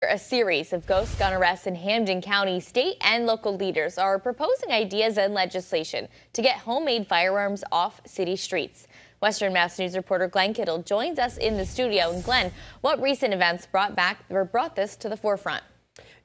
a series of ghost gun arrests in Hampden County, state and local leaders are proposing ideas and legislation to get homemade firearms off city streets. Western Mass News reporter Glenn Kittle joins us in the studio. And Glenn, what recent events brought this to the forefront?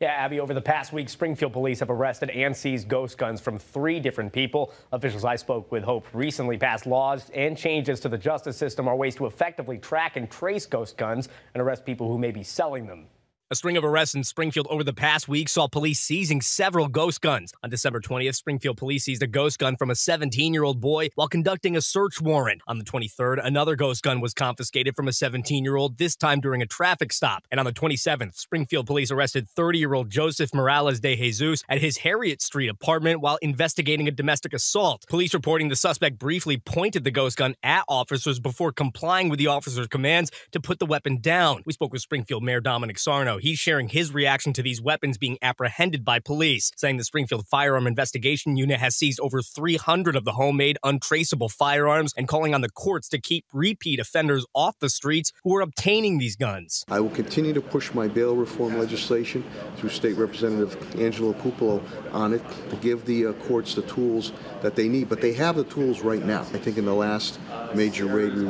Yeah, Abby, over the past week, Springfield police have arrested and seized ghost guns from 3 different people. Officials I spoke with hope recently passed laws and changes to the justice system are ways to effectively track and trace ghost guns and arrest people who may be selling them. A string of arrests in Springfield over the past week saw police seizing several ghost guns. On December 20th, Springfield police seized a ghost gun from a 17-year-old boy while conducting a search warrant. On the 23rd, another ghost gun was confiscated from a 17-year-old, this time during a traffic stop. And on the 27th, Springfield police arrested 30-year-old Joseph Morales de Jesus at his Harriet Street apartment while investigating a domestic assault. Police reporting the suspect briefly pointed the ghost gun at officers before complying with the officer's commands to put the weapon down. We spoke with Springfield Mayor Dominic Sarno. He's sharing his reaction to these weapons being apprehended by police, saying the Springfield Firearm Investigation Unit has seized over 300 of the homemade, untraceable firearms and calling on the courts to keep repeat offenders off the streets who are obtaining these guns. I will continue to push my bail reform legislation through State Representative Angelo Pupolo on it to give the courts the tools that they need. But they have the tools right now. I think in the last major raid we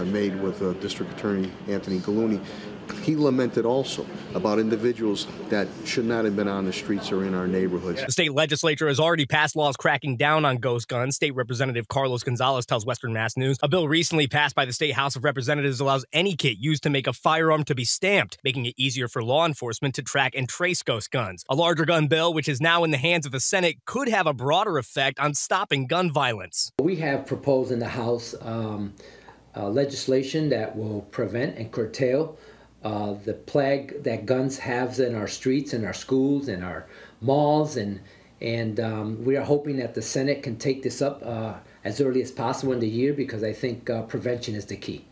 made with District Attorney Anthony Gallooni, he lamented also about individuals that should not have been on the streets or in our neighborhoods. The state legislature has already passed laws cracking down on ghost guns. State Representative Carlos Gonzalez tells Western Mass News. A bill recently passed by the State House of Representatives allows any kit used to make a firearm to be stamped, making it easier for law enforcement to track and trace ghost guns. A larger gun bill, which is now in the hands of the Senate, could have a broader effect on stopping gun violence. We have proposed in the House legislation that will prevent and curtail the plague that guns have in our streets, in our schools, in our malls, and we are hoping that the Senate can take this up as early as possible in the year, because I think prevention is the key.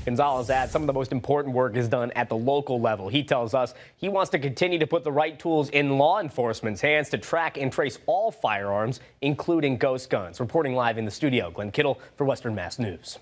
Gonzalez adds some of the most important work is done at the local level. He tells us he wants to continue to put the right tools in law enforcement's hands to track and trace all firearms, including ghost guns. Reporting live in the studio, Glenn Kittle for Western Mass News.